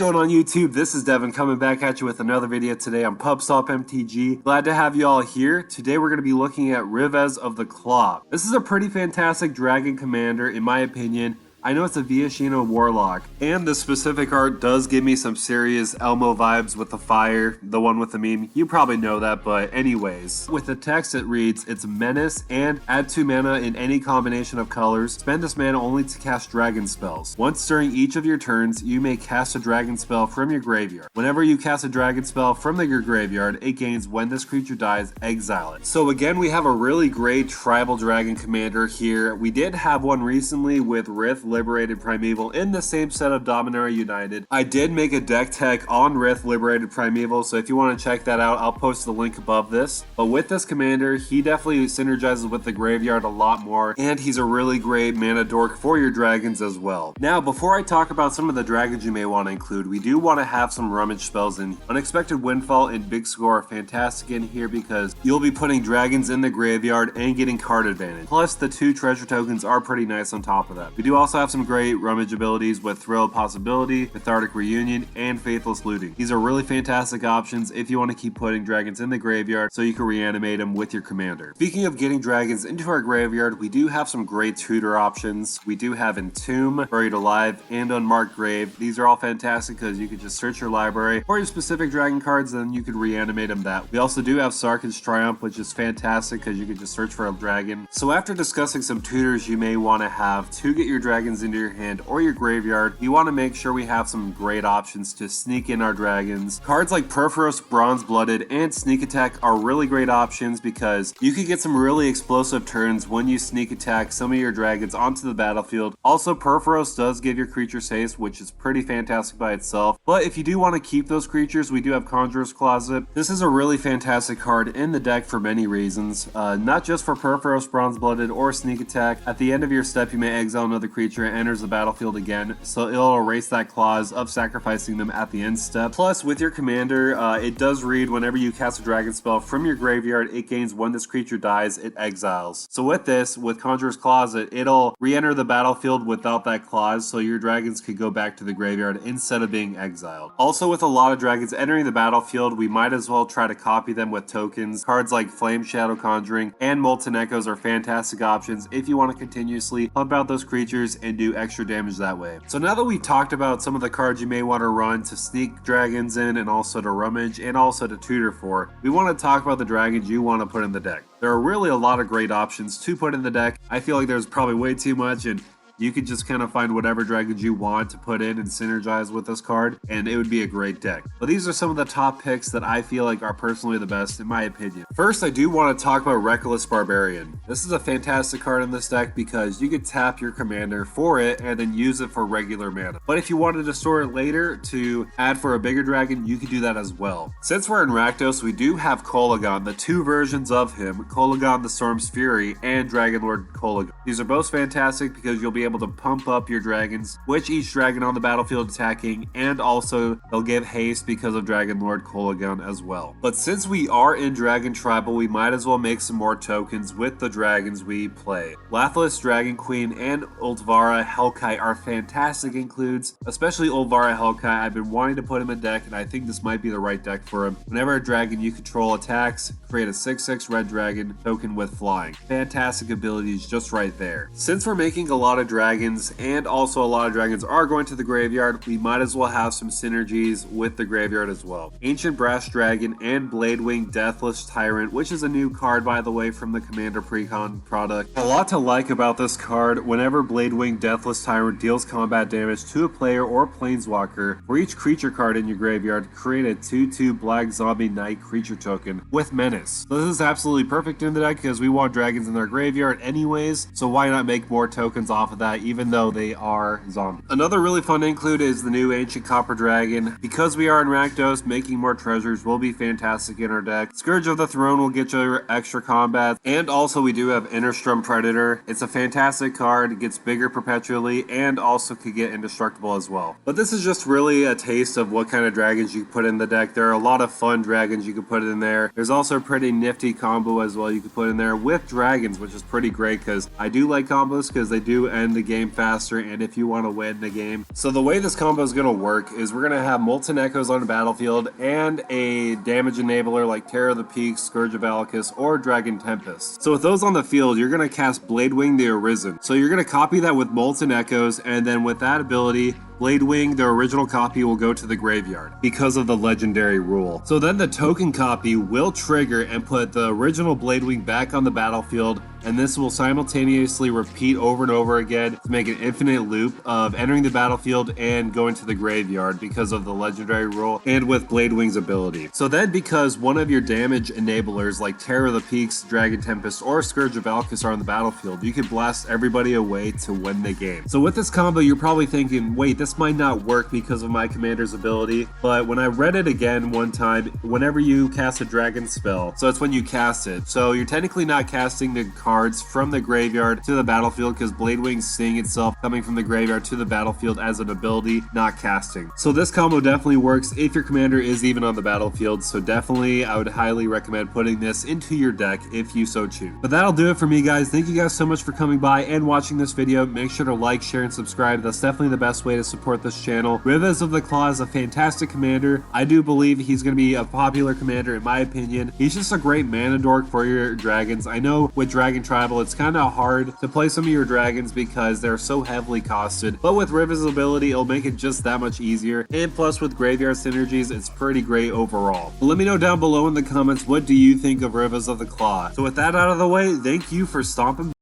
going on YouTube? This is Devin coming back at you with another video today on PubStop MTG. Glad to have you all here. Today we're going to be looking at Rivez of the Claw. This is a pretty fantastic dragon commander in my opinion. I know it's a Viashino Warlock, and the specific art does give me some serious Elmo vibes with the fire, the one with the meme. You probably know that, but anyways. With the text it reads, it's Menace and add 2 mana in any combination of colors. Spend this mana only to cast dragon spells. Once during each of your turns, you may cast a dragon spell from your graveyard. Whenever you cast a dragon spell from your graveyard, it gains when this creature dies, exile it. So again, we have a really great tribal dragon commander here. We did have one recently with Rith Liberated Primeval in the same set of Dominaria United. I did make a deck tech on Rith Liberated Primeval, so if you want to check that out, I'll post the link above this. But with this commander, he definitely synergizes with the graveyard a lot more, and he's a really great mana dork for your dragons as well. Now, before I talk about some of the dragons you may want to include, we do want to have some rummage spells in. Unexpected Windfall and Big Score are fantastic in here because you'll be putting dragons in the graveyard and getting card advantage. Plus, the 2 treasure tokens are pretty nice on top of that. We do also have some great rummage abilities with Thrill of Possibility, Cathartic Reunion, and Faithless Looting. These are really fantastic options if you want to keep putting dragons in the graveyard so you can reanimate them with your commander. Speaking of getting dragons into our graveyard, we do have some great tutor options. We do have Entomb, Buried Alive, and Unmarked Grave. These are all fantastic because you could just search your library for your specific dragon cards and you could reanimate them that way. We also do have Sarkhan's Triumph, which is fantastic because you could just search for a dragon. So after discussing some tutors you may want to have to get your dragons into your hand or your graveyard, you want to make sure we have some great options to sneak in our dragons. Cards like Perforos, Bronze Blooded, and Sneak Attack are really great options because you can get some really explosive turns when you sneak attack some of your dragons onto the battlefield. Also, Perforos does give your creatures haste, which is pretty fantastic by itself. But if you do want to keep those creatures, we do have Conjurer's Closet. This is a really fantastic card in the deck for many reasons. Not just for Perforos, Bronze Blooded, or Sneak Attack. At the end of your step, you may exile another creature and enters the battlefield again, so it'll erase that clause of sacrificing them at the end step. Plus, with your commander, it does read whenever you cast a dragon spell from your graveyard, it gains when this creature dies, it exiles. So with this, with Conjurer's Closet, it'll re-enter the battlefield without that clause, so your dragons could go back to the graveyard instead of being exiled. Also, with a lot of dragons entering the battlefield, we might as well try to copy them with tokens. Cards like Flame Shadow Conjuring and Molten Echoes are fantastic options if you want to continuously pump out those creatures and do extra damage that way. So now that we've talked about some of the cards you may want to run to sneak dragons in and also to rummage and also to tutor for, we want to talk about the dragons you want to put in the deck. There are really a lot of great options to put in the deck. I feel like there's probably way too much, and you could just kind of find whatever dragons you want to put in and synergize with this card, and it would be a great deck. But these are some of the top picks that I feel like are personally the best in my opinion. First, I do want to talk about Reckless Barbarian. This is a fantastic card in this deck because you could tap your commander for it and then use it for regular mana. But if you wanted to store it later to add for a bigger dragon, you could do that as well. Since we're in Rakdos, we do have Kolaghan, the 2 versions of him, Kolaghan the Storm's Fury and Dragonlord Kolaghan. These are both fantastic because you'll be able to pump up your dragons, which each dragon on the battlefield attacking, and also they'll give haste because of Dragonlord Kolaghan as well. But since we are in Dragon Tribal, we might as well make some more tokens with the dragons we play. Lathliss Dragon Queen and Ultvara Hellkite are fantastic includes, especially Ultvara Hellkite. I've been wanting to put him in deck, and I think this might be the right deck for him. Whenever a dragon you control attacks, create a 6/6 red dragon token with flying. Fantastic abilities just right there. Since we're making a lot of dragons, and also a lot of dragons are going to the graveyard, we might as well have some synergies with the graveyard as well. Ancient Brass Dragon and Bladewing Deathless Tyrant, which is a new card by the way from the Commander Precon product. A lot to like about this card. Whenever Bladewing Deathless Tyrant deals combat damage to a player or planeswalker, for each creature card in your graveyard, create a 2/2 Black Zombie Knight creature token with Menace. So this is absolutely perfect in the deck because we want dragons in their graveyard anyways, so why not make more tokens off of that even though they are zombies. Another really fun to include is the new Ancient Copper Dragon. Because we are in Rakdos, making more treasures will be fantastic in our deck. Scourge of the Throne will get you extra combat, and also we do have Innerstrom Predator. It's a fantastic card, it gets bigger perpetually, and also could get indestructible as well. But this is just really a taste of what kind of dragons you can put in the deck. There are a lot of fun dragons you can put in there. There's also a pretty nifty combo as well you can put in there with dragons, which is pretty great because I do like combos because they do end end the game faster and if you want to win the game. So the way this combo is going to work is we're going to have Molten Echoes on the battlefield and a damage enabler like Terror of the Peaks, Scourge of Valakut, or Dragon Tempest. So with those on the field, you're going to cast Bladewing the Arisen. So you're going to copy that with Molten Echoes, and then with that ability, Bladewing, the original copy, will go to the graveyard because of the legendary rule. So then the token copy will trigger and put the original Bladewing back on the battlefield, and this will simultaneously repeat over and over again to make an infinite loop of entering the battlefield and going to the graveyard because of the legendary rule and with Bladewing's ability. So then because one of your damage enablers like Terror of the Peaks, Dragon Tempest, or Scourge of Valakut are on the battlefield, you can blast everybody away to win the game. So with this combo, you're probably thinking, wait, this might not work because of my commander's ability, but when I read it again one time, whenever you cast a dragon spell, so it's when you cast it, so you're technically not casting the cards from the graveyard to the battlefield because Bladewing's seeing itself coming from the graveyard to the battlefield as an ability, not casting. So this combo definitely works if your commander is even on the battlefield, so definitely I would highly recommend putting this into your deck if you so choose. But that'll do it for me, guys. Thank you guys so much for coming by and watching this video. Make sure to like, share, and subscribe. That's definitely the best way to support this channel. Rivez of the Claw is a fantastic commander. I do believe he's going to be a popular commander in my opinion. He's just a great mana dork for your dragons. I know with Dragon Tribal it's kind of hard to play some of your dragons because they're so heavily costed, but with Rivez's ability it'll make it just that much easier, and plus with graveyard synergies it's pretty great overall. But let me know down below in the comments, what do you think of Rivez of the Claw? So with that out of the way, thank you for stomping by.